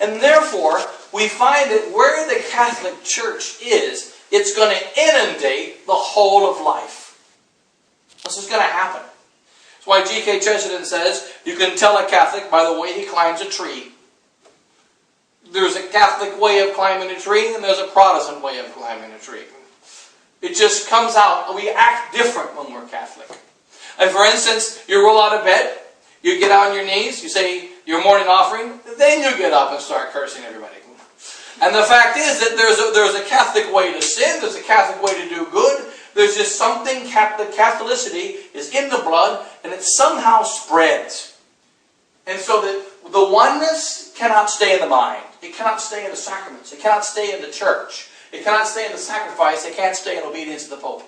And therefore, we find that where the Catholic Church is, it's going to inundate the whole of life. This is going to happen. That's why G.K. Chesterton says, you can tell a Catholic by the way he climbs a tree. There's a Catholic way of climbing a tree, and there's a Protestant way of climbing a tree. It just comes out. We act different when we're Catholic. And for instance, you roll out of bed, you get on your knees, you say your morning offering, then you get up and start cursing everybody. And the fact is that there's a Catholic way to sin, there's a Catholic way to do good. There's just something, the Catholicity is in the blood, and it somehow spreads. And so that the oneness cannot stay in the mind. It cannot stay in the sacraments. It cannot stay in the church. It cannot stay in the sacrifice. It can't stay in obedience to the Pope.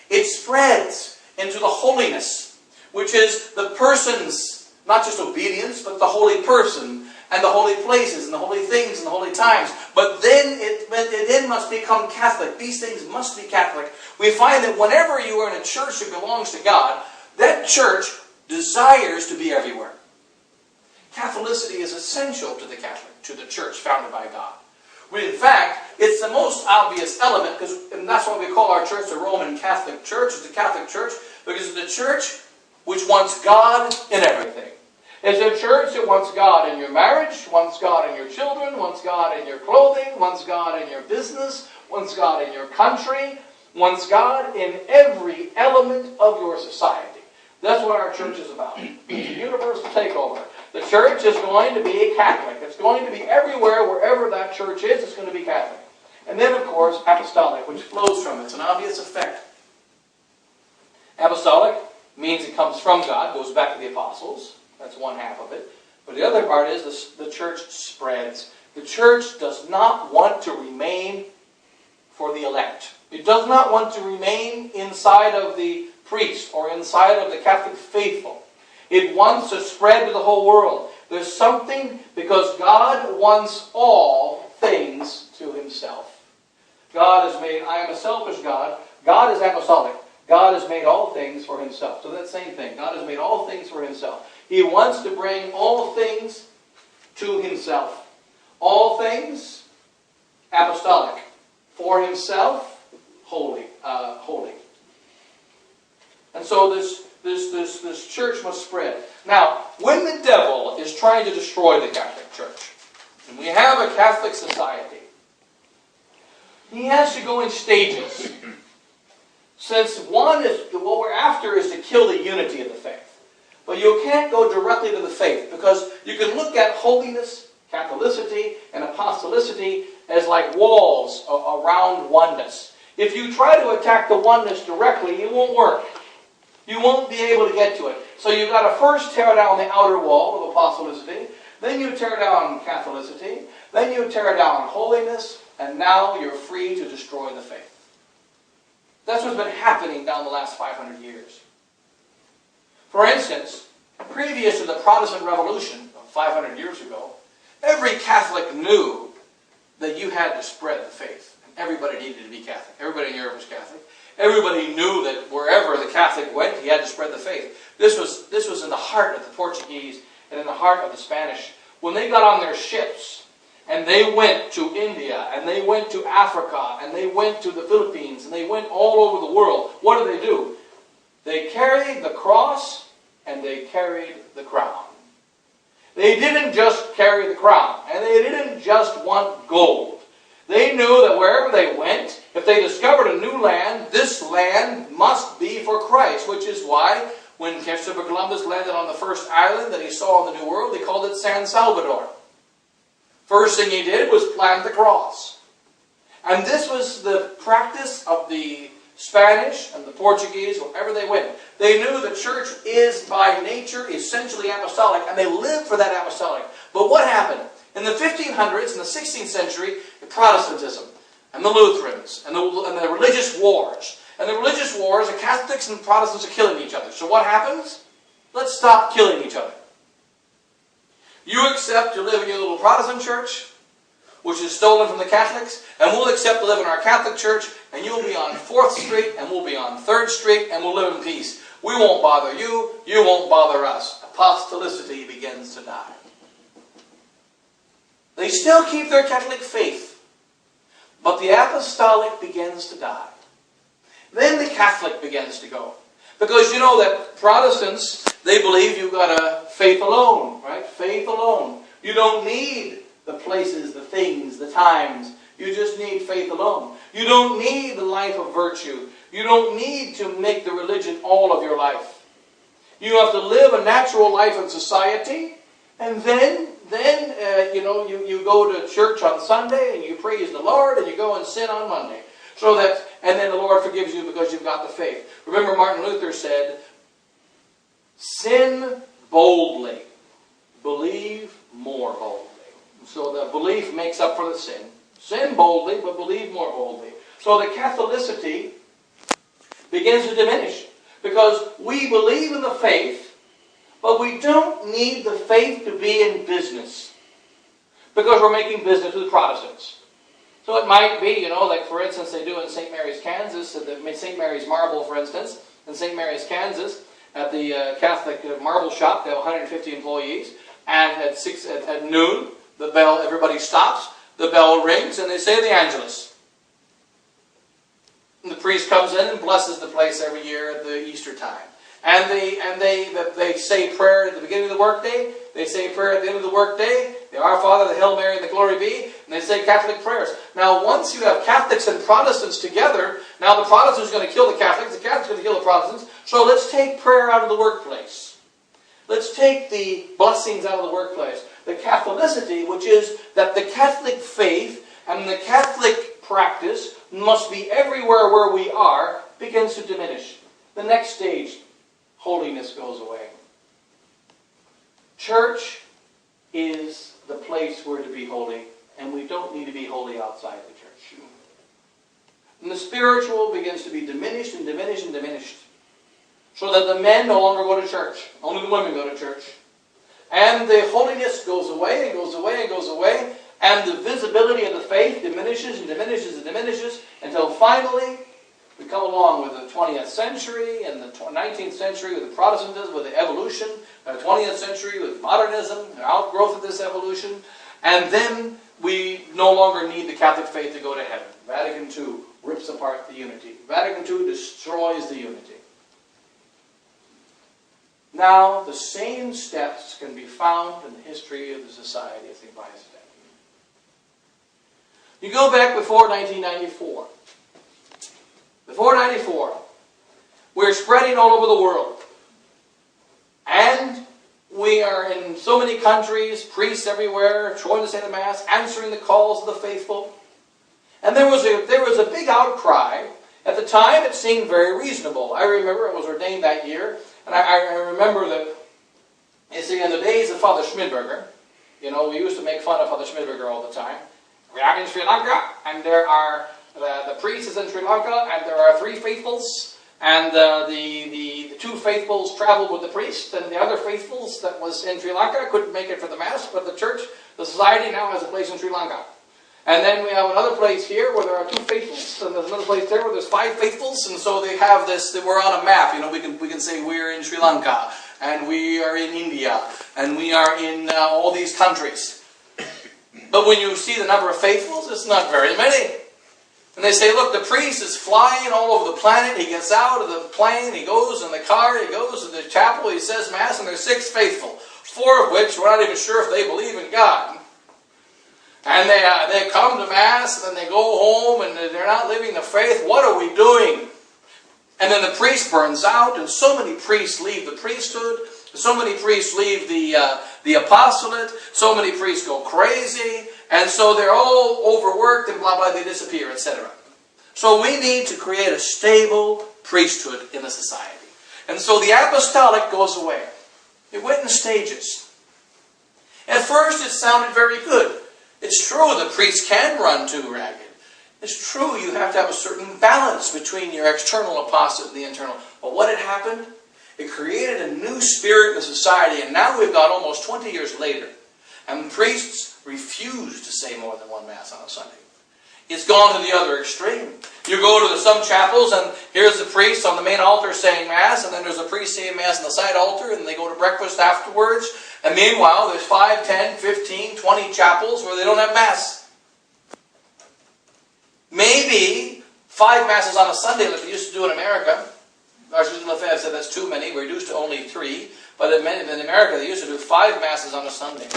It spreads into the holiness, which is the person's, not just obedience, but the holy person, and the holy places, and the holy things, and the holy times. But then it then must become Catholic. These things must be Catholic. We find that whenever you are in a church that belongs to God, that church desires to be everywhere. Catholicity is essential to the Catholic, to the church founded by God. In fact, it's the most obvious element, and that's why we call our church the Roman Catholic Church. It's the Catholic Church, because it's the church which wants God in everything. It's a church that wants God in your marriage, wants God in your children, wants God in your clothing, wants God in your business, wants God in your country, wants God in every element of your society. That's what our church is about. It's a universal takeover. The church is going to be Catholic. It's going to be everywhere, wherever that church is, it's going to be Catholic. And then, of course, apostolic, which flows from it. It's an obvious effect. Apostolic means it comes from God, goes back to the apostles. That's one half of it. But the other part is the church spreads. The church does not want to remain for the elect. It does not want to remain inside of the priest or inside of the Catholic faithful. It wants to spread to the whole world. There's something, because God wants all things to Himself. God has made, I am a selfish God. God is apostolic. God has made all things for Himself. So that same thing. God has made all things for Himself. He wants to bring all things to Himself. All things, apostolic. For Himself, holy. And so this church must spread. Now, when the devil is trying to destroy the Catholic Church, and we have a Catholic society, he has to go in stages. Since one is, what we're after is to kill the unity of the faith. But you can't go directly to the faith, because you can look at holiness, Catholicity, and apostolicity as like walls around oneness. If you try to attack the oneness directly, it won't work. You won't be able to get to it. So you've got to first tear down the outer wall of apostolicity, then you tear down Catholicity, then you tear down holiness, and now you're free to destroy the faith. That's what's been happening down the last 500 years. For instance, previous to the Protestant Revolution of 500 years ago, every Catholic knew that you had to spread the faith. Everybody needed to be Catholic. Everybody in Europe was Catholic. Everybody knew that wherever the Catholic went, he had to spread the faith. This was in the heart of the Portuguese and in the heart of the Spanish. When they got on their ships and they went to India and they went to Africa and they went to the Philippines and they went all over the world, what did they do? They carried the cross and they carried the crown. They didn't just carry the crown, and they didn't just want gold. They knew that wherever they went, if they discovered a new land, this land must be for Christ, which is why when Christopher Columbus landed on the first island that he saw in the New World, they called it San Salvador. First thing he did was plant the cross. And this was the practice of the Spanish and the Portuguese, wherever they went. They knew the church is by nature essentially apostolic, and they lived for that apostolic. But what happened? In the 1500s, in the 16th century, the Protestantism, and the Lutherans, and the religious wars. And the religious wars, the Catholics and Protestants are killing each other. So what happens? Let's stop killing each other. You accept to live in your little Protestant church, which is stolen from the Catholics, and we'll accept to live in our Catholic church, and you'll be on 4th Street, and we'll be on 3rd Street, and we'll live in peace. We won't bother you, you won't bother us. Apostolicity begins to die. still keep their Catholic faith. But the apostolic begins to die. Then the Catholic begins to go. Because you know that Protestants, they believe you've got a faith alone, right? Faith alone. You don't need the places, the things, the times. You just need faith alone. You don't need the life of virtue. You don't need to make the religion all of your life. You have to live a natural life in society, and then you go to church on Sunday and you praise the Lord, and you go and sin on Monday. And then the Lord forgives you because you've got the faith. Remember, Martin Luther said, sin boldly, believe more boldly. So the belief makes up for the sin. Sin boldly, but believe more boldly. So the Catholicity begins to diminish. Because we believe in the faith, but we don't need the faith to be in business. Because we're making business with Protestants. So it might be, like for instance they do in St. Mary's, Kansas, at the St. Mary's Marble, for instance, in St. Mary's, Kansas, at the Catholic marble shop, they have 150 employees, and at noon, the bell, everybody stops, the bell rings, and they say the Angelus. And the priest comes in and blesses the place every year at the Easter time. And they say prayer at the beginning of the workday. They say prayer at the end of the workday. The Our Father, the Hail Mary, and the Glory Be. And they say Catholic prayers. Now, once you have Catholics and Protestants together, now the Protestants are going to kill the Catholics. The Catholics are going to kill the Protestants. So let's take prayer out of the workplace. Let's take the blessings out of the workplace. The Catholicity, which is that the Catholic faith and the Catholic practice must be everywhere where we are, begins to diminish. The next stage, holiness goes away. Church is the place where to be holy, and we don't need to be holy outside the church. And the spiritual begins to be diminished and diminished and diminished. So that the men no longer go to church. Only the women go to church. And the holiness goes away and goes away and goes away. And the visibility of the faith diminishes and diminishes and diminishes until finally we come along with the 20th century and the 19th century with the Protestantism, with the evolution, the 20th century with modernism, the outgrowth of this evolution. And then we no longer need the Catholic faith to go to heaven. Vatican II rips apart the unity. Vatican II destroys the unity. Now, the same steps can be found in the history of the Society of St. Pius X. You go back before 1994. Before 94, we're spreading all over the world. And we are in so many countries, priests everywhere, showing the Saint of Mass, answering the calls of the faithful. And there was a big outcry. At the time, it seemed very reasonable. I remember I was ordained that year. And I remember that, you see, in the days of Father Schmidberger, we used to make fun of Father Schmidberger all the time. We are in Sri Lanka, and there are the priest is in Sri Lanka, and there are 3 faithfuls, and the 2 faithfuls traveled with the priest, and the other faithfuls that was in Sri Lanka couldn't make it for the Mass, but the church, the society now has a place in Sri Lanka. And then we have another place here where there are 2 faithfuls, and there's another place there where there's 5 faithfuls, and so they have this, we're on a map, we can say we're in Sri Lanka, and we are in India, and we are in all these countries. But when you see the number of faithfuls, it's not very many. And they say, look, the priest is flying all over the planet, he gets out of the plane, he goes in the car, he goes to the chapel, he says Mass, and there's 6 faithful, 4 of which we're not even sure if they believe in God. And they come to Mass, and then they go home, and they're not living the faith. What are we doing? And then the priest burns out, and so many priests leave the priesthood, so many priests leave the apostolate, so many priests go crazy, and so they're all overworked, and blah, blah, they disappear, etc. So we need to create a stable priesthood in the society. And so the apostolic goes away. It went in stages. At first it sounded very good. It's true the priest can run too ragged. It's true you have to have a certain balance between your external apostolate and the internal. But what had happened? It created a new spirit in the society, and now we've got almost 20 years later, and priests refuse to say more than 1 Mass on a Sunday. It's gone to the other extreme. You go to some chapels and here's the priest on the main altar saying Mass, and then there's a priest saying Mass on the side altar, and they go to breakfast afterwards. And meanwhile, there's 5, 10, 15, 20 chapels where they don't have Mass. Maybe 5 Masses on a Sunday like they used to do in America. Archbishop Lefebvre said that's too many. We're reduced to only 3. But in America, they used to do 5 Masses on a Sunday.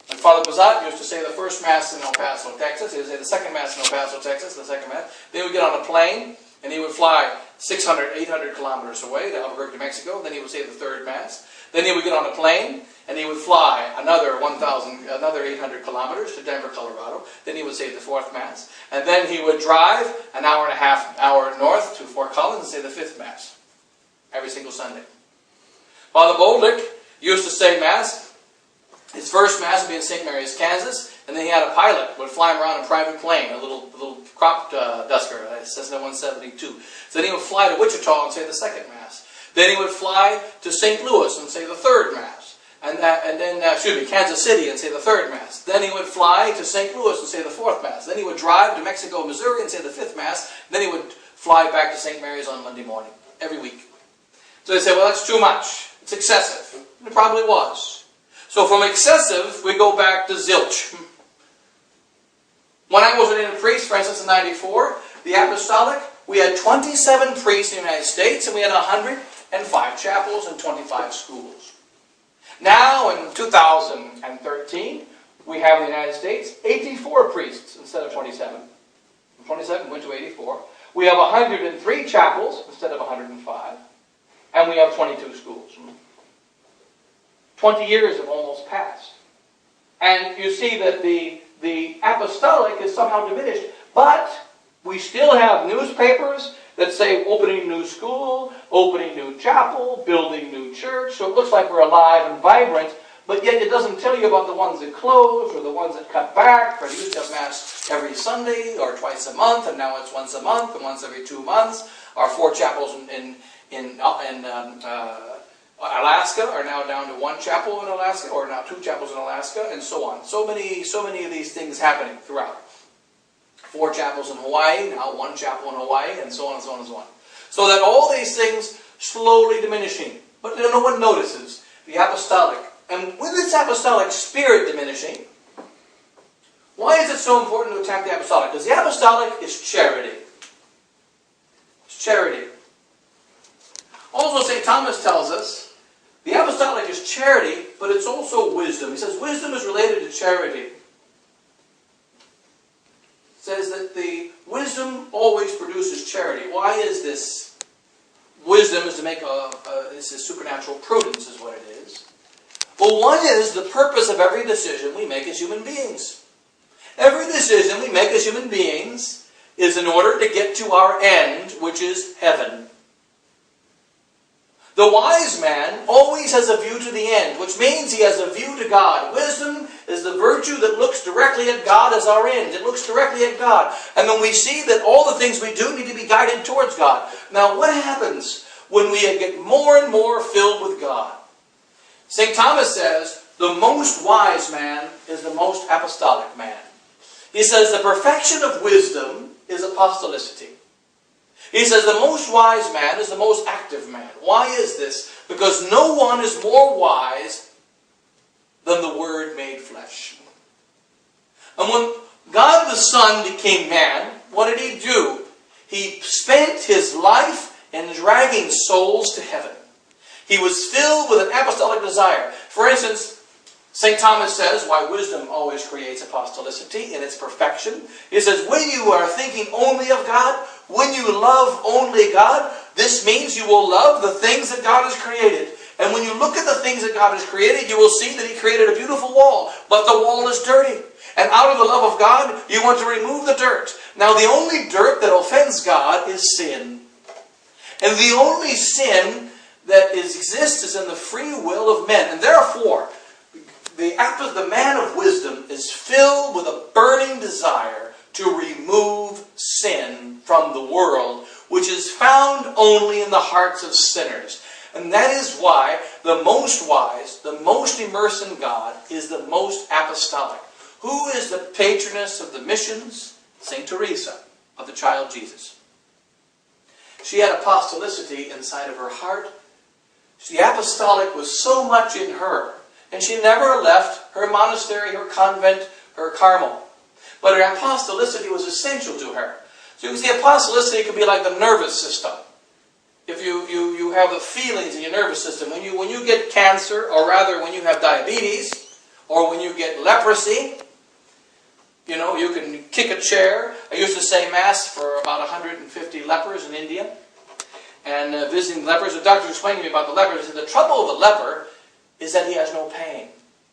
And Father Bazat used to say the first Mass in El Paso, Texas. He would say the second Mass in El Paso, Texas, the second Mass. Then he would get on a plane, and he would fly 600, 800 kilometers away to Albuquerque, Mexico. Then he would say the third Mass. Then he would get on a plane, and he would fly another 800 kilometers to Denver, Colorado. Then he would say the fourth Mass. And then he would drive an hour and a half north to Fort Collins and say the fifth Mass. Every single Sunday. Father Bolduc used to say Mass. His first Mass would be in St. Mary's, Kansas, and then he had a pilot who would fly him around in a private plane, a little crop duster, Cessna 172. So then he would fly to Wichita and say the second Mass. Then he would fly to St. Louis and say the third Mass. And then Kansas City and say the third Mass. Then he would fly to St. Louis and say the fourth Mass. Then he would drive to Mexico, Missouri and say the fifth Mass. Then he would fly back to St. Mary's on Monday morning, every week. So they say, well, that's too much. It's excessive. And it probably was. So from excessive, we go back to zilch. When I was ordained a priest, for instance, in 94, the Apostolic, we had 27 priests in the United States, and we had 105 chapels and 25 schools. Now, in 2013, we have in the United States 84 priests instead of 27. From 27 went to 84. We have 103 chapels instead of 105. And we have 22 schools. 20 years have almost passed. And you see that the apostolic is somehow diminished. But we still have newspapers that say opening new school, opening new chapel, building new church. So it looks like we're alive and vibrant. But yet it doesn't tell you about the ones that closed or the ones that cut back. Or they used to have Mass every Sunday or twice a month, and now it's once a month and once every 2 months. Our 4 chapels in Alaska are now down to 1 chapel in Alaska, or now 2 chapels in Alaska, and so on. So many of these things happening throughout. 4 chapels in Hawaii, now 1 chapel in Hawaii, and so on and so on and so on. So that all these things slowly diminishing. But no one notices the apostolic. And with this apostolic spirit diminishing, why is it so important to attack the apostolic? Because the apostolic is charity. It's charity. Also, St. Thomas tells us, the apostolic is charity, but it's also wisdom. He says wisdom is related to charity. Says that the wisdom always produces charity. Why is this? Wisdom is to make this is supernatural prudence is what it is. Well, one is the purpose of every decision we make as human beings. Every decision we make as human beings is in order to get to our end, which is heaven. The wise man always has a view to the end, which means he has a view to God. Wisdom is the virtue that looks directly at God as our end. It looks directly at God. And then we see that all the things we do need to be guided towards God. Now, what happens when we get more and more filled with God? St. Thomas says, the most wise man is the most apostolic man. He says the perfection of wisdom is apostolicity. He says the most wise man is the most active man. Why is this? Because no one is more wise than the Word made flesh. And when God the Son became man, what did He do? He spent His life in dragging souls to heaven. He was filled with an apostolic desire. For instance, St. Thomas says why wisdom always creates apostolicity in its perfection. He says, when you are thinking only of God, when you love only God, this means you will love the things that God has created. And when you look at the things that God has created, you will see that He created a beautiful wall, but the wall is dirty. And out of the love of God, you want to remove the dirt. Now, the only dirt that offends God is sin. And the only sin that exists is in the free will of men. And therefore, the man of wisdom is filled with a burning desire to remove sin from the world, which is found only in the hearts of sinners. And that is why the most wise, the most immersed in God, is the most apostolic. Who is the patroness of the missions? St. Teresa of the Child Jesus. She had apostolicity inside of her heart. The apostolic was so much in her. And she never left her monastery, her convent, her Carmel. But her apostolicity was essential to her. So you can see apostolicity could be like the nervous system. If you have the feelings in your nervous system, when you get cancer, or rather when you have diabetes, or when you get leprosy, you know, you can kick a chair. I used to say Mass for about 150 lepers in India. And visiting lepers, the doctor was explaining to me about the lepers. He said, the trouble with the leper is that he has no pain.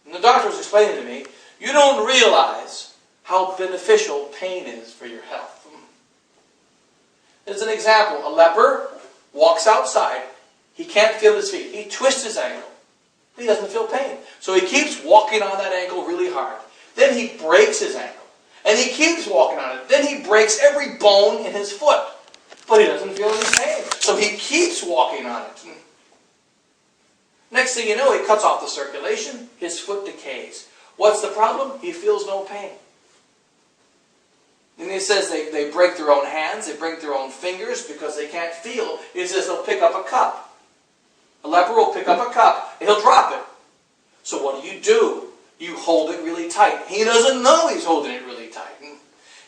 And the doctor was explaining to me, you don't realize how beneficial pain is for your health. As an example, a leper walks outside. He can't feel his feet. He twists his ankle. He doesn't feel pain. So he keeps walking on that ankle really hard. Then he breaks his ankle. And he keeps walking on it. Then he breaks every bone in his foot. But he doesn't feel any pain. So he keeps walking on it. Next thing you know, he cuts off the circulation. His foot decays. What's the problem? He feels no pain. And he says they break their own hands, they break their own fingers because they can't feel. He says they'll pick up a cup. A leper will pick up a cup and he'll drop it. So what do? You hold it really tight. He doesn't know he's holding it really tight.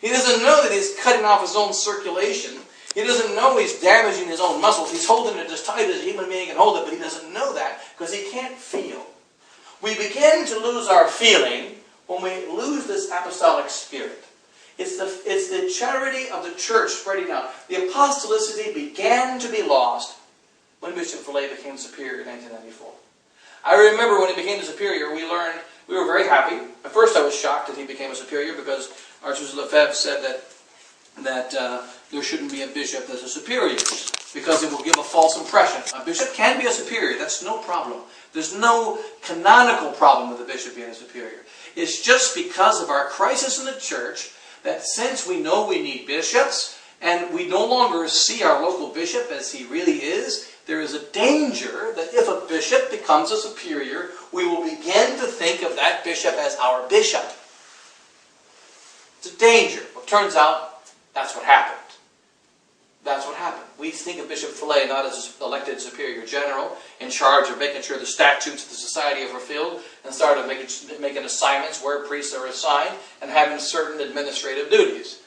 He doesn't know that he's cutting off his own circulation. He doesn't know he's damaging his own muscles. He's holding it as tight as a human being can hold it, but he doesn't know that because he can't feel. We begin to lose our feeling when we lose this apostolic spirit. It's the charity of the church spreading out. The apostolicity began to be lost when Bishop Fellay became superior in 1994. I remember when he became the superior, we were very happy. At first I was shocked that he became a superior because Archbishop Lefebvre said that there shouldn't be a bishop that's a superior because it will give a false impression. A bishop can be a superior, that's no problem. There's no canonical problem with a bishop being a superior. It's just because of our crisis in the church that since we know we need bishops and we no longer see our local bishop as he really is, there is a danger that if a bishop becomes a superior, we will begin to think of that bishop as our bishop. It's a danger. But it turns out that's what happened. That's what happened. We think of Bishop Fellay not as an elected superior general in charge of making sure the statutes of the society are fulfilled and started making assignments where priests are assigned and having certain administrative duties.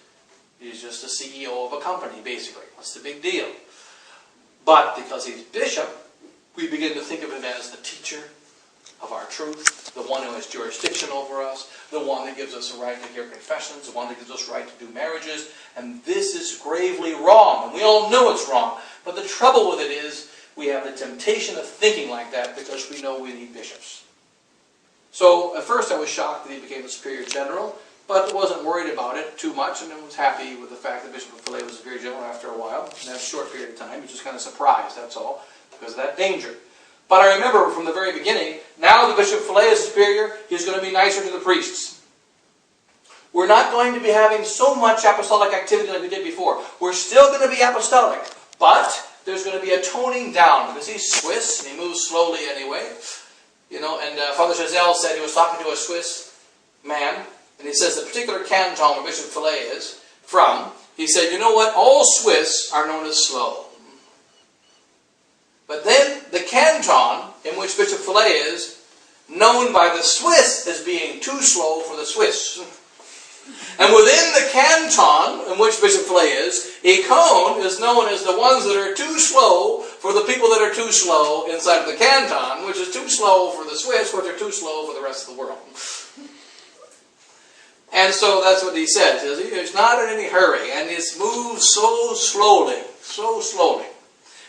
He's just the CEO of a company, basically. That's the big deal. But because he's bishop, we begin to think of him as the teacher of our truth, the one who has jurisdiction over us, the one that gives us the right to hear confessions, the one that gives us the right to do marriages. And this is gravely wrong. And we all know it's wrong. But the trouble with it is we have the temptation of thinking like that because we know we need bishops. So at first I was shocked that he became a superior general, but wasn't worried about it too much, and I was happy with the fact that Bishop Fellay was a superior general after a while. In that short period of time, he was just kind of surprised, that's all, because of that danger. But I remember from the very beginning, now that Bishop Fellay is superior, he's going to be nicer to the priests. We're not going to be having so much apostolic activity like we did before. We're still going to be apostolic, but there's going to be a toning down because he's Swiss and he moves slowly anyway. You know, and Father Chazelle said he was talking to a Swiss man, and he says the particular canton where Bishop Fellay is from, he said, you know what, all Swiss are known as slow. But then the canton in which Bishop Fellay is, known by the Swiss as being too slow for the Swiss. And within the canton in which Bishop Fellay is, Econ is known as the ones that are too slow for the people that are too slow inside of the canton, which is too slow for the Swiss, which are too slow for the rest of the world. And so that's what he says. He's not in any hurry, and it's moved so slowly, so slowly.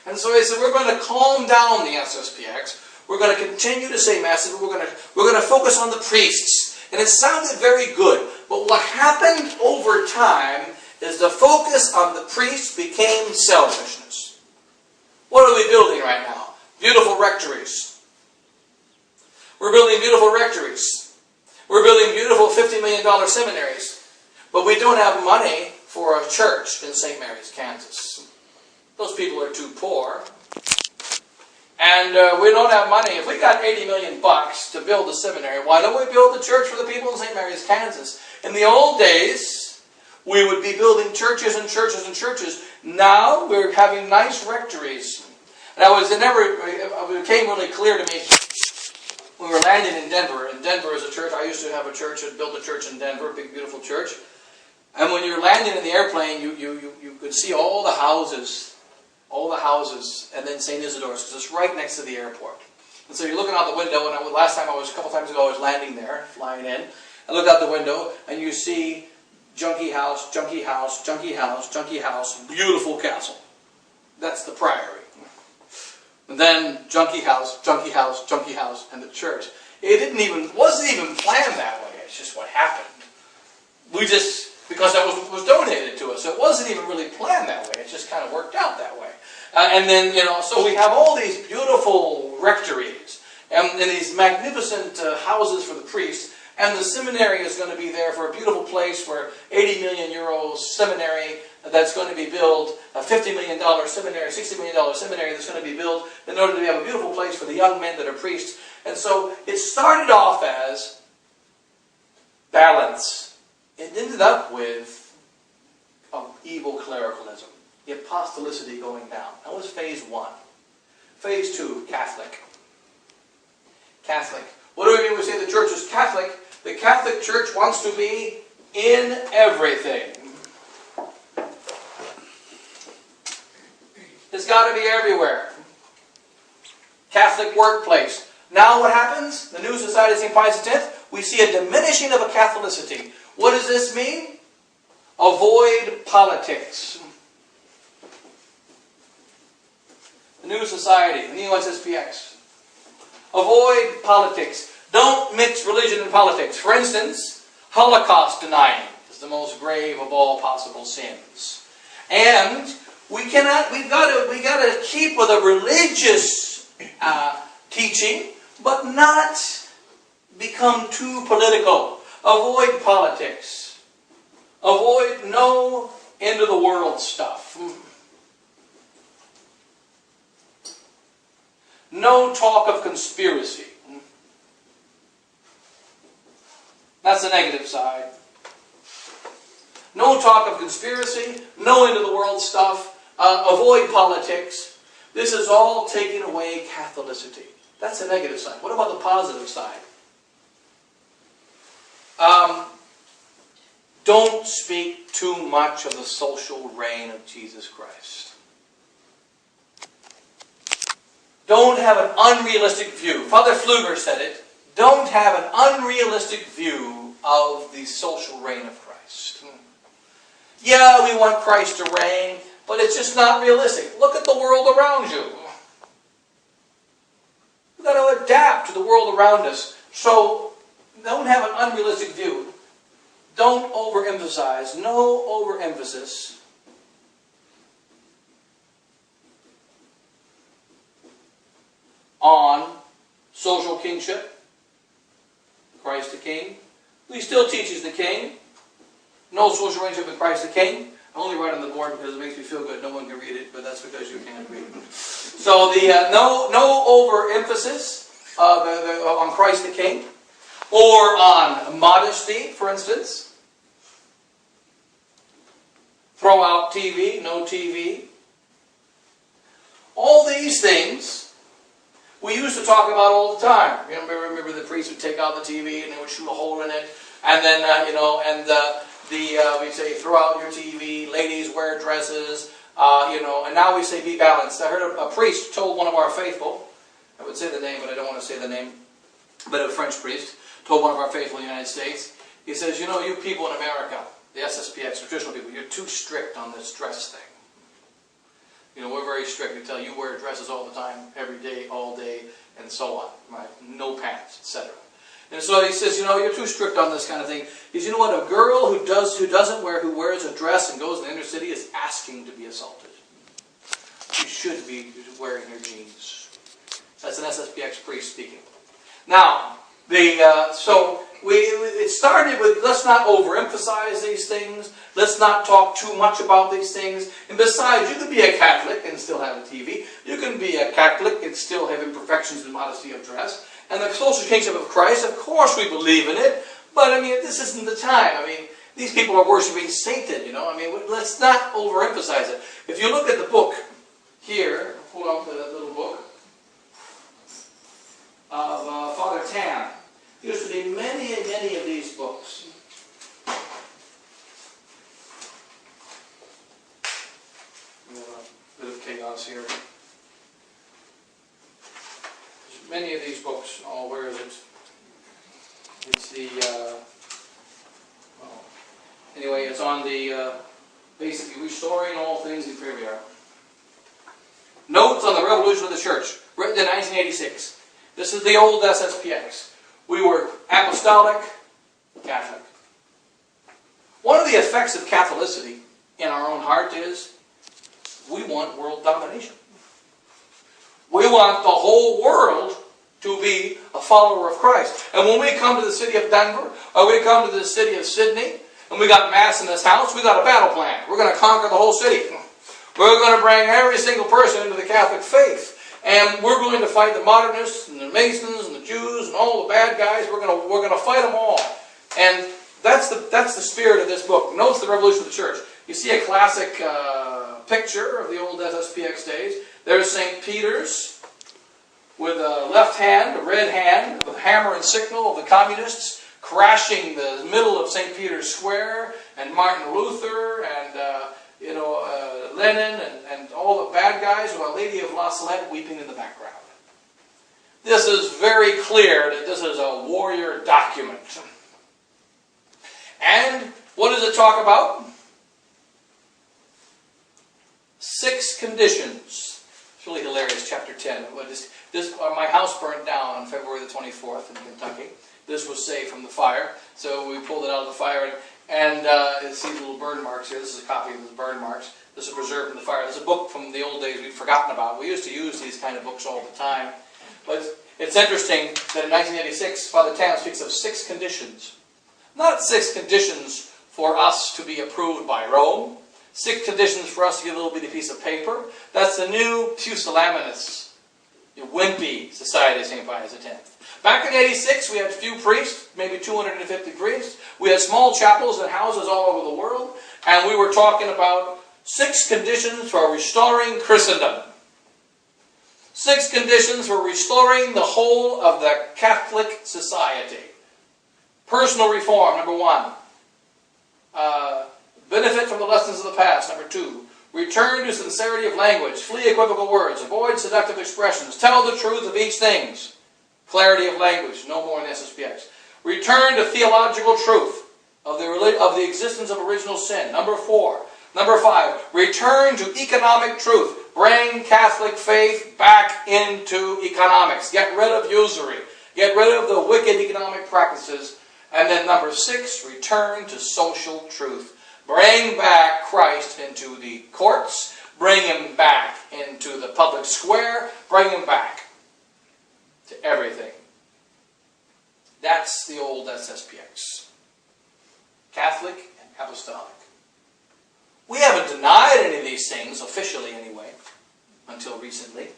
And so he said, we're going to calm down the SSPX. We're going to continue to say Masses, but we're going to focus on the priests. And it sounded very good. But what happened over time is the focus on the priests became selfishness. What are we building right now? Beautiful rectories. We're building beautiful rectories. We're building beautiful $50 million seminaries. But we don't have money for a church in St. Mary's, Kansas. Those people are too poor. And we don't have money. If we got $80 million to build a seminary, why don't we build the church for the people in St. Mary's, Kansas? In the old days, We would be building churches and churches and churches. Now we're having nice rectories. And it became really clear to me when we were landing in Denver. And Denver is a church. I used to have a church and built a church in Denver, a big, beautiful church. And when you're landing in the airplane, you could see all the houses, and then St. Isidore's, because it's right next to the airport. And so you're looking out the window, and a couple times ago, I was landing there, flying in. I look out the window, and you see junkie house, junkie house, junkie house, junkie house, beautiful castle. That's the priory. And then junkie house, junkie house, junkie house, and the church. It wasn't even planned that way. It's just what happened. Because that was donated to us. So it wasn't even really planned that way. It just kind of worked out that way. And then, so we have all these beautiful rectories and these magnificent houses for the priests. And the seminary is going to be there for a beautiful place for 80 million euro seminary that's going to be built, a $50 million seminary, $60 million seminary that's going to be built in order to have a beautiful place for the young men that are priests. And so it started off as balance. It ended up with evil clericalism, the apostolicity going down. That was phase 1. Phase 2, Catholic. Catholic. What do we mean when we say the church is Catholic? The Catholic Church wants to be in everything. It's got to be everywhere. Catholic workplace. Now what happens? The New Society of St. Pius X, we see a diminishing of a Catholicity. What does this mean? Avoid politics. The New Society, the new SSPX. Avoid politics. Don't mix religion and politics. For instance, Holocaust denying is the most grave of all possible sins. And we've got to keep with a religious teaching, but not become too political. Avoid politics. Avoid no end of the world stuff. No talk of conspiracy. That's the negative side. No talk of conspiracy, no end of the world stuff, avoid politics. This is all taking away Catholicity. That's the negative side. What about the positive side? Don't speak too much of the social reign of Jesus Christ. Don't have an unrealistic view. Father Pfeiffer said it. Don't have an unrealistic view of the social reign of Christ. Yeah, we want Christ to reign, but it's just not realistic. Look at the world around you. We've got to adapt to the world around us. So, don't have an unrealistic view. Don't overemphasize. No overemphasis. On social kingship. Christ the King. He still teaches the King. No social arrangement with Christ the King. I only write on the board because it makes me feel good. No one can read it, but that's because you can't read it. So no overemphasis on Christ the King, or on modesty, for instance. Throw out TV, no TV. All these things we used to talk about all the time. You know, remember the priest would take out the TV and they would shoot a hole in it, and then we say throw out your TV, ladies wear dresses, and now we say be balanced. I heard a priest told one of our faithful, I would say the name, but I don't want to say the name, but a French priest told one of our faithful in the United States. He says, you people in America, the SSPX, traditional people, you're too strict on this dress thing. We're very strict. We tell you wear dresses all the time, every day, all day, and so on. Right? No pants, etc. And so he says, you're too strict on this kind of thing. He says, you know what? A girl who wears a dress and goes in the inner city is asking to be assaulted. She should be wearing her jeans. That's an SSPX priest speaking. Now, it started with, let's not overemphasize these things. Let's not talk too much about these things. And besides, you can be a Catholic and still have a TV. You can be a Catholic and still have imperfections and modesty of dress. And the social kingship of Christ, of course we believe in it. But, this isn't the time. these people are worshiping Satan, you know. I mean, let's not overemphasize it. If you look at the book here, pull out that little book of Father Tam. There used to be many and many of these books. A bit of chaos here. There's many of these books. Oh, where is it? It's the... Anyway, it's on the basically restoring all things inferior. Notes on the Revolution of the Church, written in 1986. This is the old SSPX. We were Apostolic Catholic. One of the effects of Catholicity in our own heart is we want world domination. We want the whole world to be a follower of Christ. And when we come to the city of Denver, or we come to the city of Sydney, and we got Mass in this house, we got a battle plan. We're going to conquer the whole city. We're going to bring every single person into the Catholic faith. And we're going to fight the modernists and the Masons and the Jews and all the bad guys. We're going to fight them all. And that's the spirit of this book. Notes the Revolution of the Church. You see a classic picture of the old SSPX days. There's St. Peter's with a left hand, a red hand, with a hammer and signal of the communists crashing the middle of St. Peter's Square, and Martin Luther, and Lenin, and all the bad guys, with Our Lady of La Salette weeping in the background. This is very clear that this is a warrior document. And what does it talk about? 6 conditions. It's really hilarious, chapter 10. My house burned down on February the 24th in Kentucky. This was saved from the fire, so we pulled it out of the fire, and you see the little burn marks here. This is a copy of the burn marks. This is preserved from the fire. This is a book from the old days we'd forgotten about. We used to use these kind of books all the time. But it's interesting that in 1986, Father Tam speaks of 6 conditions. Not 6 conditions for us to be approved by Rome. 6 conditions for us to get a little bitty piece of paper. That's the new pusillanimous, wimpy Society of St. Pius X. Back in 86, we had a few priests, maybe 250 priests. We had small chapels and houses all over the world. And we were talking about 6 conditions for restoring Christendom. 6 conditions for restoring the whole of the Catholic society. Personal reform, number 1. Benefit from the lessons of the past, number 2. Return to sincerity of language. Flee equivocal words. Avoid seductive expressions. Tell the truth of each thing. Clarity of language, no more in SSPX. Return to theological truth of the existence of original sin. Number 4. Number 5. Return to economic truth. Bring Catholic faith back into economics. Get rid of usury. Get rid of the wicked economic practices. And then number 6. Return to social truth. Bring back Christ into the courts. Bring Him back into the public square. Bring Him back to everything. That's the old SSPX. Catholic and Apostolic. We haven't denied any of these things, officially anyway, until recently.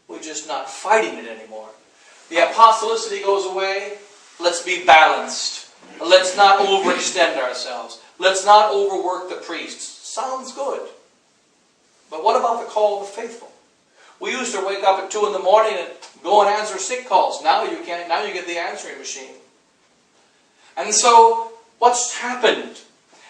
We're just not fighting it anymore. The apostolicity goes away. Let's be balanced. Let's not overextend ourselves. Let's not overwork the priests. Sounds good. But what about the call of the faithful? We used to wake up at 2 in the morning and go and answer sick calls. Now you can't. Now you get the answering machine. And so, what's happened?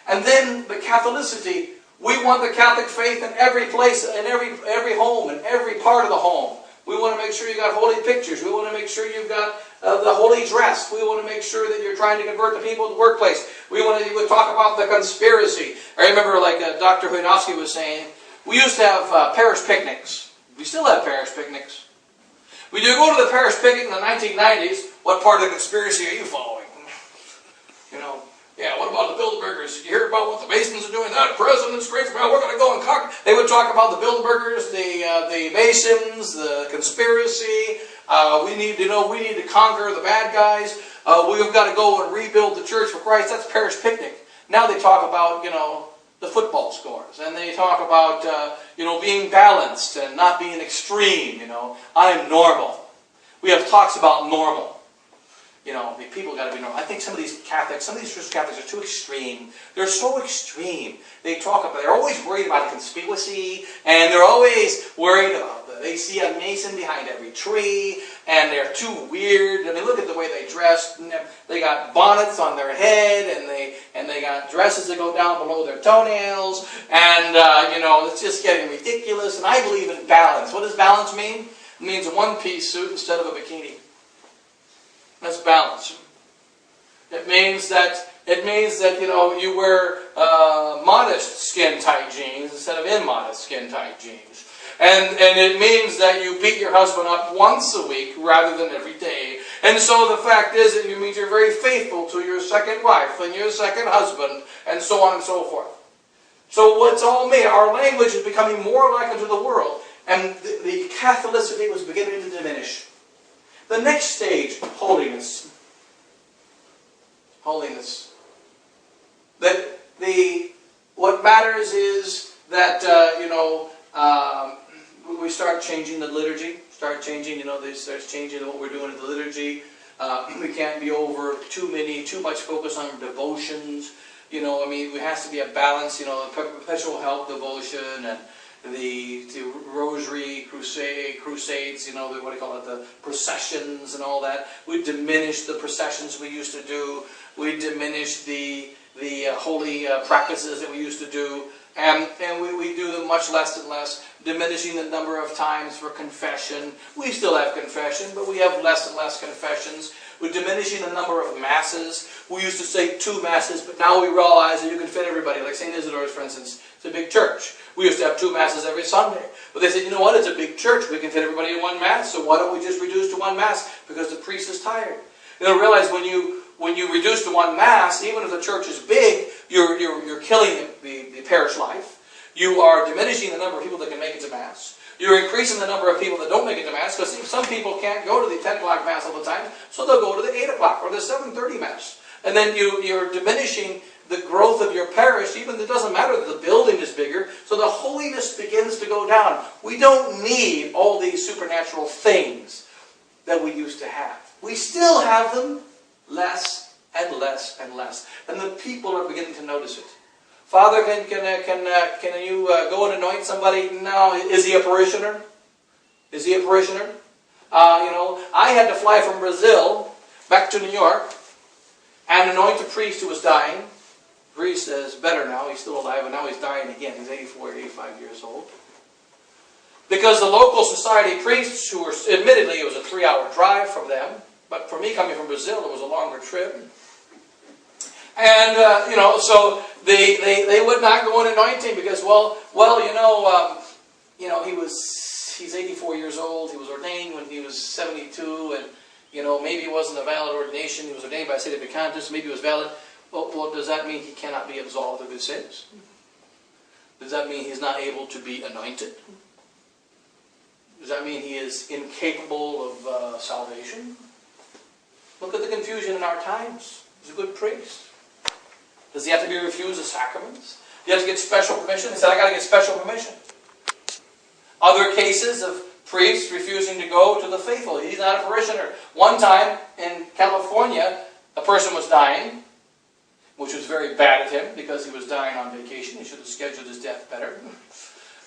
And then the Catholicity. We want the Catholic faith in every place, in every home, in every part of the home. We want to make sure you got holy pictures. We want to make sure you've got the holy dress. We want to make sure that you're trying to convert the people at the workplace. We would talk about the conspiracy. I remember, like Dr. Huynowski was saying, we used to have parish picnics. We still have parish picnics. When you go to the parish picnic in the 1990s, what part of the conspiracy are you following? You know, yeah, what about the Bilderbergers? Did you hear about what the Masons are doing? That president's great. Well, we're going to go and conquer. They would talk about the Bilderbergers, the Masons, the conspiracy. We need to conquer the bad guys. We've got to go and rebuild the church for Christ. That's parish picnic. Now they talk about, the football scores. And they talk about, being balanced and not being extreme, I'm normal. We have talks about normal. the people got to be normal. I think some of these Christian Catholics are too extreme. They're so extreme. They're always worried about a conspiracy, and they're always worried about they see a mason behind every tree, and they're too weird. I mean, look at the way they dress. They got bonnets on their head, and they got dresses that go down below their toenails, and it's just getting ridiculous. And I believe in balance. What does balance mean? It means a one-piece suit instead of a bikini. That's balance. It means that you wear modest skin-tight jeans instead of immodest skin-tight jeans. And it means that you beat your husband up once a week rather than every day. And so the fact is that it means you're very faithful to your second wife and your second husband, and so on and so forth. So what's all made, our language is becoming more like unto the world, and the Catholicity was beginning to diminish. The next stage, holiness. Holiness. What matters is that we start changing the liturgy. They start changing what we're doing in the liturgy. We can't be over too much focus on devotions. There has to be a balance. The perpetual help devotion and the rosary crusades, the processions and all that. We diminish the processions we used to do. We diminish the holy practices that we used to do. And we do them much less and less, diminishing the number of times for confession. We still have confession, but we have less and less confessions. We're diminishing the number of masses. We used to say 2 masses, but now we realize that you can fit everybody. Like St. Isidore's, for instance, it's a big church. We used to have 2 masses every Sunday. But they said, you know what, it's a big church. We can fit everybody in 1 mass, so why don't we just reduce to 1 mass? Because the priest is tired. Realize when you reduce to 1 mass, even if the church is big, you're killing the parish life. You are diminishing the number of people that can make it to mass. You're increasing the number of people that don't make it to mass, because some people can't go to the 10 o'clock mass all the time, so they'll go to the 8 o'clock or the 7:30 mass. And then you're diminishing the growth of your parish. Even it doesn't matter that the building is bigger, so the holiness begins to go down. We don't need all these supernatural things that we used to have. We still have them, less and less and less. And the people are beginning to notice it. Father, can you go and anoint somebody? No. Is he a parishioner? Is he a parishioner? I had to fly from Brazil back to New York and anoint a priest who was dying. The priest is better now. He's still alive, and now he's dying again. He's 84, 85 years old. Because the local society priests, who were, admittedly, it was a 3-hour drive from them, but for me coming from Brazil, it was a longer trip. And, so they would not go and anoint him because, he's 84 years old. He was ordained when he was 72, and, maybe it wasn't a valid ordination. He was ordained by a state of conscience. Maybe it was valid. Well, does that mean he cannot be absolved of his sins? Does that mean he's not able to be anointed? Does that mean he is incapable of salvation? Look at the confusion in our times. He's a good priest. Does he have to be refused the sacraments? Do you have to get special permission? He said, I got to get special permission. Other cases of priests refusing to go to the faithful. He's not a parishioner. One time in California, a person was dying, which was very bad of him because he was dying on vacation. He should have scheduled his death better.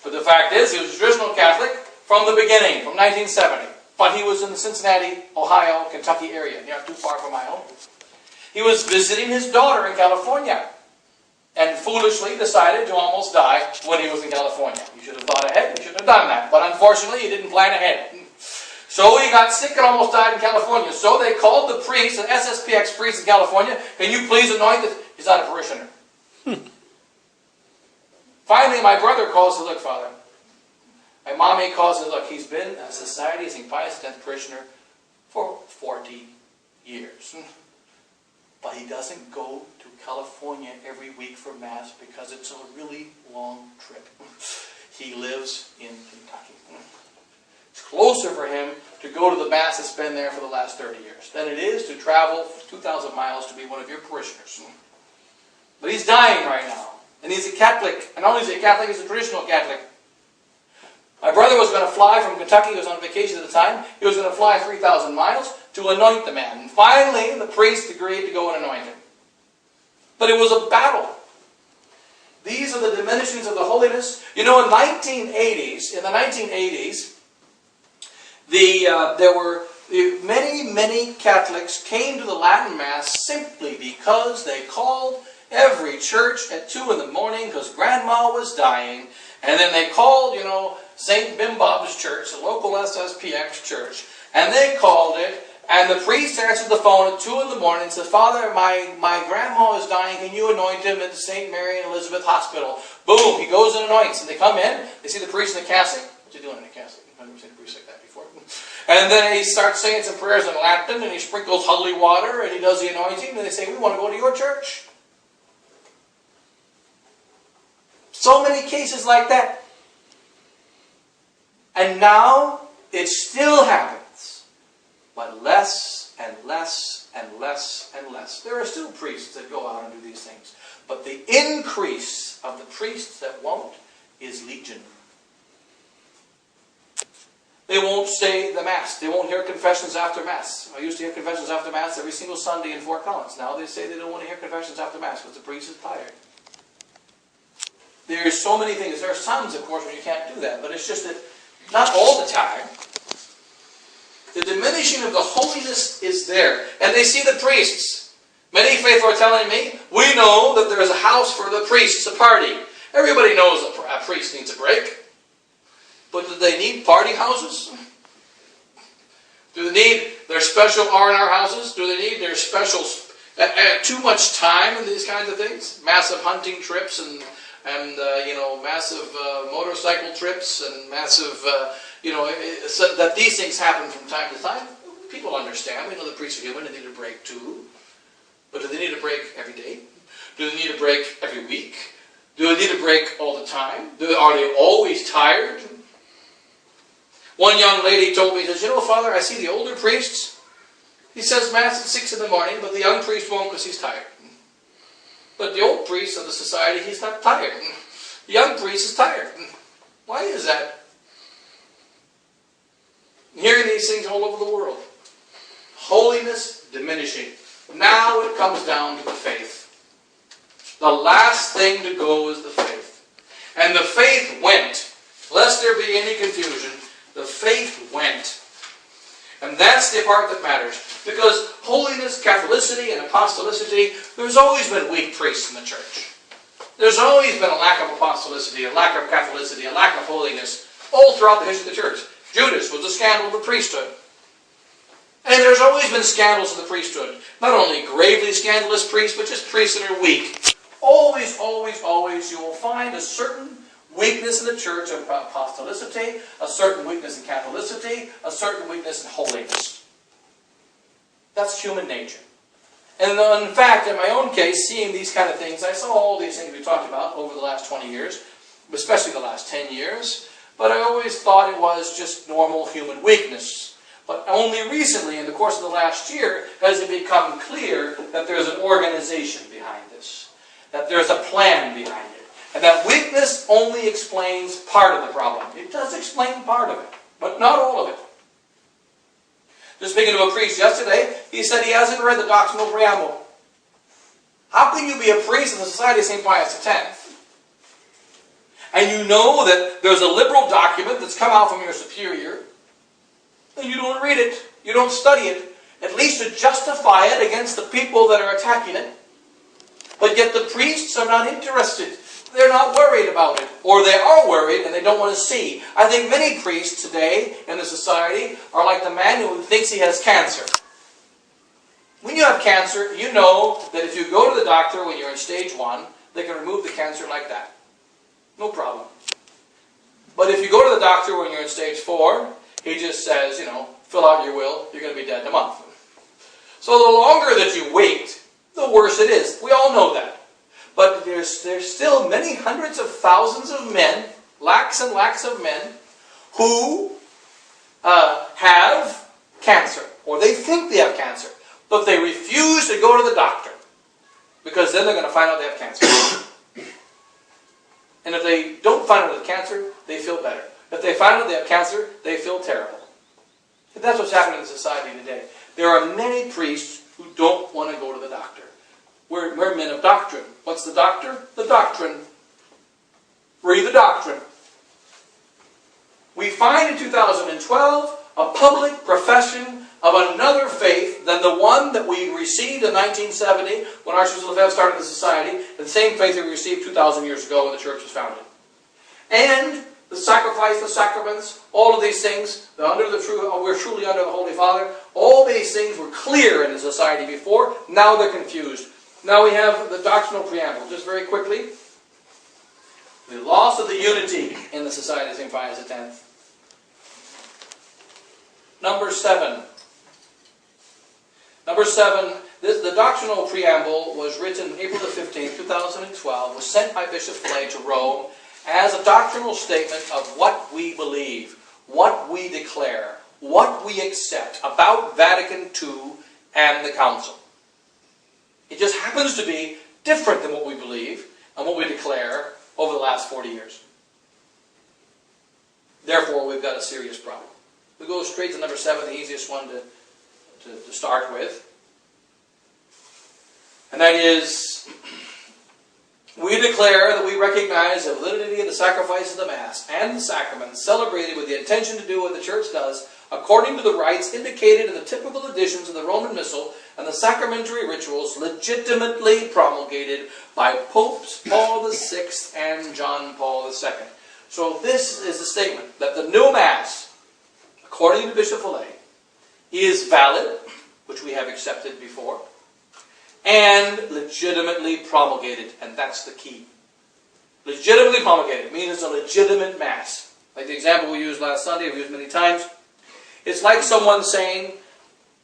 But the fact is, he was a traditional Catholic from the beginning, from 1970. But he was in the Cincinnati, Ohio, Kentucky area, not too far from my home. He was visiting his daughter in California and foolishly decided to almost die when he was in California. He should have thought ahead. He shouldn't have done that. But unfortunately, he didn't plan ahead. So he got sick and almost died in California. So they called the priest, an SSPX priest in California, can you please anoint this? He's not a parishioner. Finally, my brother calls to look, Father. My mommy calls to look. He's been a Society of St. Pius X parishioner for 40 years. But he doesn't go to California every week for Mass because it's a really long trip. He lives in Kentucky. It's closer for him to go to the Mass that's been there for the last 30 years than it is to travel 2,000 miles to be one of your parishioners. But he's dying right now. And he's a Catholic. And not only is he a Catholic, he's a traditional Catholic. My brother was going to fly from Kentucky. He was on vacation at the time. He was going to fly 3,000 miles to anoint the man. And finally, the priest agreed to go and anoint him. But it was a battle. These are the diminishings of the holiness. You know, in the 1980s, there were many Catholics came to the Latin Mass simply because they called every church at 2 in the morning because Grandma was dying. And then they called, you know, St. Bimbob's Church, the local SSPX church. And they called it, and the priest answered the phone at 2 in the morning and said, Father, my grandma is dying. Can you anoint him at the St. Mary and Elizabeth Hospital? Boom, he goes and anoints. And they come in, they see the priest in the cassock. What's he doing in the cassock? I've never seen a priest like that before. And then he starts saying some prayers in Latin, and he sprinkles holy water, and he does the anointing, and they say, we want to go to your church. So many cases like that. And now, it still happens. But less and less and less and less. There are still priests that go out and do these things. But the increase of the priests that won't is legion. They won't say the Mass. They won't hear confessions after Mass. I used to hear confessions after Mass every single Sunday in Fort Collins. Now they say they don't want to hear confessions after Mass because the priest is tired. There's so many things. There are times, of course, when you can't do that. But it's just that not all the time. The diminishing of the holiness is there. And they see the priests. Many faithful are telling me, we know that there is a house for the priests, a party. Everybody knows a priest needs a break. But do they need party houses? Do they need their special R&R houses? Do they need their special, too much time in these kinds of things? Massive hunting trips and massive motorcycle trips and massive, so that these things happen from time to time. People understand. We know the priests are human and they need a break too. But do they need a break every day? Do they need a break every week? Do they need a break all the time? Are they always tired? One young lady told me, says, you know, Father, I see the older priests. He says Mass at 6 in the morning, but the young priest won't because he's tired. But the old priest of the society, he's not tired. The young priest is tired. Why is that? Hearing these things all over the world. Holiness diminishing. Now it comes down to the faith. The last thing to go is the faith. And the faith went. Lest there be any confusion, the faith went. And that's the part that matters. Because holiness, Catholicity, and apostolicity, there's always been weak priests in the church. There's always been a lack of apostolicity, a lack of Catholicity, a lack of holiness, all throughout the history of the church. Judas was a scandal of the priesthood. And there's always been scandals of the priesthood. Not only gravely scandalous priests, but just priests that are weak. Always, always, always, you will find a certain weakness in the church of apostolicity, a certain weakness in Catholicity, a certain weakness in holiness. That's human nature. And in fact, in my own case, seeing these kind of things, I saw all these things we talked about over the last 20 years, especially the last 10 years, but I always thought it was just normal human weakness. But only recently, in the course of the last year, has it become clear that there's an organization behind this, that there's a plan behind it. And that weakness only explains part of the problem. It does explain part of it, but not all of it. Just speaking to a priest yesterday, he said he hasn't read the doctrinal preamble. How can you be a priest in the Society of St. Pius X? And you know that there's a liberal document that's come out from your superior, and you don't read it, you don't study it, at least to justify it against the people that are attacking it. But yet the priests are not interested. They're not worried about it. Or they are worried and they don't want to see. I think many priests today in the society are like the man who thinks he has cancer. When you have cancer, you know that if you go to the doctor when you're in stage 1, they can remove the cancer like that. No problem. But if you go to the doctor when you're in stage 4, he just says, fill out your will, you're going to be dead in a month. So the longer that you wait, the worse it is. We all know that. But there's still many hundreds of thousands of men, lakhs and lakhs of men, who have cancer. Or they think they have cancer. But they refuse to go to the doctor. Because then they're going to find out they have cancer. And if they don't find out they have cancer, they feel better. If they find out they have cancer, they feel terrible. And that's what's happening in society today. There are many priests who don't want to go to the doctor. We're men of doctrine. What's the doctor? The doctrine. Read the doctrine. We find in 2012 a public profession of another faith than the one that we received in 1970 when Archbishop Lefebvre started the society, the same faith that we received 2,000 years ago when the church was founded. And the sacrifice, the sacraments, all of these things, we're truly under the Holy Father, all these things were clear in the society before, now they're confused. Now we have the doctrinal preamble, just very quickly. The loss of the unity in the Society of St. Pius X. Number 7. Number 7, the doctrinal preamble was written April the 15th, 2012, was sent by Bishop Flay to Rome as a doctrinal statement of what we believe, what we declare, what we accept about Vatican II and the Council. It just happens to be different than what we believe and what we declare over the last 40 years. Therefore, we've got a serious problem. We go straight to number 7, the easiest one to start with. And that is, we declare that we recognize the validity of the sacrifice of the Mass and the sacraments celebrated with the intention to do what the Church does according to the rites indicated in the typical editions of the Roman Missal and the sacramentary rituals legitimately promulgated by Popes Paul VI and John Paul II. So this is the statement that the new Mass, according to Bishop Flay, is valid, which we have accepted before, and legitimately promulgated, and that's the key. Legitimately promulgated means it's a legitimate Mass. Like the example we used last Sunday, we've used many times. It's like someone saying,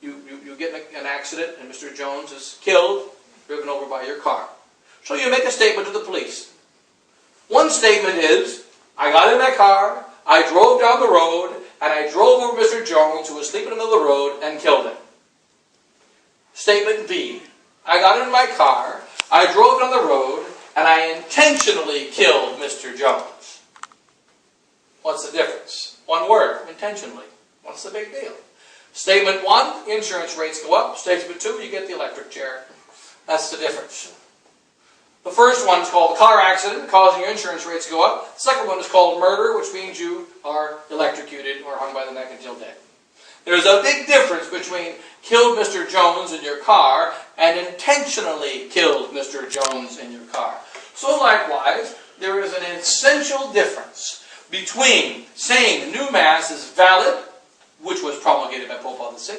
you get in an accident and Mr. Jones is killed, driven over by your car. So you make a statement to the police. One statement is, I got in my car, I drove down the road, and I drove over Mr. Jones, who was sleeping in the middle of the road, and killed him. Statement B, I got in my car, I drove down the road, and I intentionally killed Mr. Jones. What's the difference? One word, intentionally. What's the big deal? Statement 1, insurance rates go up. Statement 2, you get the electric chair. That's the difference. The first one is called car accident, causing your insurance rates to go up. The second one is called murder, which means you are electrocuted or hung by the neck until dead. There's a big difference between killed Mr. Jones in your car and intentionally killed Mr. Jones in your car. So likewise, there is an essential difference between saying the new Mass is valid, which was promulgated by Pope Paul VI,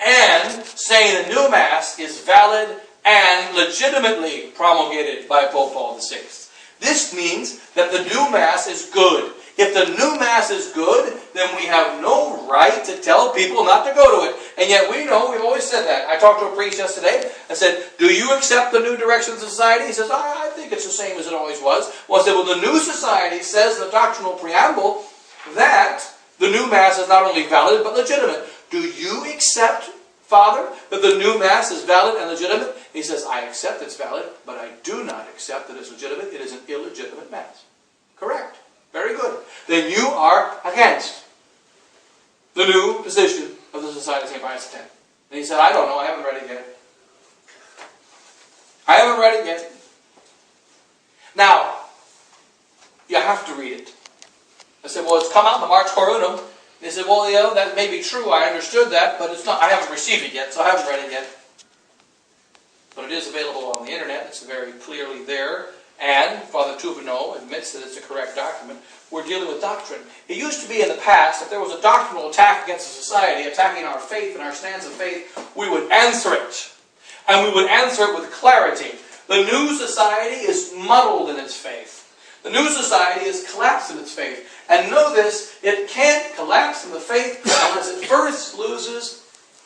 and saying the new Mass is valid and legitimately promulgated by Pope Paul VI. This means that the new Mass is good. If the new Mass is good, then we have no right to tell people not to go to it. And yet we know, we've always said that. I talked to a priest yesterday. I said, do you accept the new directions of society? He says, I think it's the same as it always was. Well, I said, well, the new society says in the doctrinal preamble that the new Mass is not only valid, but legitimate. Do you accept, Father, that the new Mass is valid and legitimate? He says, I accept it's valid, but I do not accept that it's legitimate. It is an illegitimate Mass. Correct. Very good. Then you are against the new position of the Society of St. Pius X. And he said, I don't know. I haven't read it yet. I haven't read it yet. Now, you have to read it. I said, well, it's come out in the March Coronum. They said, well, yeah, that may be true. I understood that, but it's not. I haven't received it yet, so I haven't read it yet. But it is available on the internet. It's very clearly there. And Father Touvenot admits that it's a correct document. We're dealing with doctrine. It used to be in the past, if there was a doctrinal attack against a society, attacking our faith and our stance of faith, we would answer it. And we would answer it with clarity. The new society is muddled in its faith. The new society is collapsed in its faith. And know this, it can't collapse in the faith unless it first loses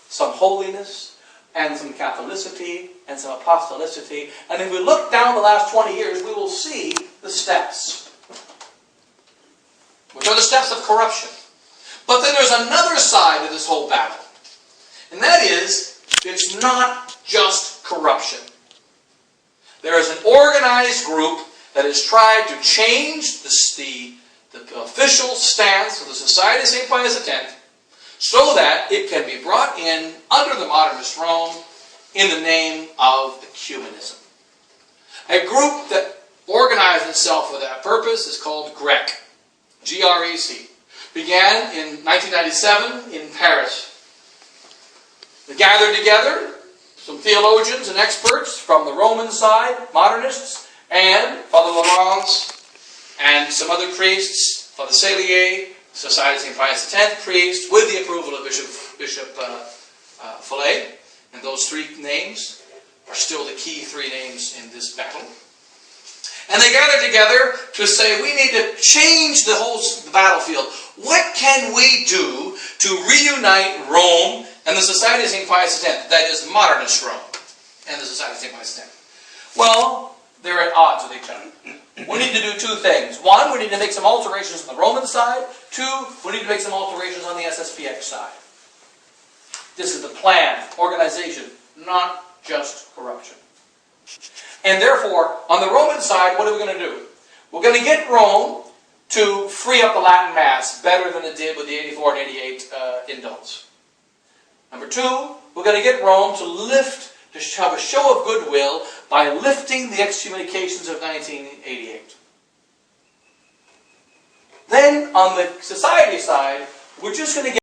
some holiness and some Catholicity and some apostolicity. And if we look down the last 20 years, we will see the steps, which are the steps of corruption. But then there's another side to this whole battle. And that is, it's not just corruption. There is an organized group that has tried to change the official stance of the Society of St. Pius X so that it can be brought in under the modernist Rome in the name of ecumenism. A group that organized itself for that purpose is called GREC, G-R-E-C. Began in 1997 in Paris. They gathered together some theologians and experts from the Roman side, modernists, and Father Laurence, and some other priests, Father Salier, Society of St. Pius X priest, with the approval of Bishop Follet. And those three names are still the key three names in this battle. And they gathered together to say, we need to change the whole battlefield. What can we do to reunite Rome and the Society of St. Pius X? That is, modernist Rome and the Society of St. Pius X. Well, they're at odds with each other. We need to do two things. One, we need to make some alterations on the Roman side. Two, we need to make some alterations on the SSPX side. This is the plan, organization, not just corruption. And therefore, on the Roman side, what are we going to do? We're going to get Rome to free up the Latin Mass better than it did with the 84 and 88 indults. Number two, we're going to get Rome to have a show of goodwill by lifting the excommunications of 1988. Then, on the society side, we're just going to get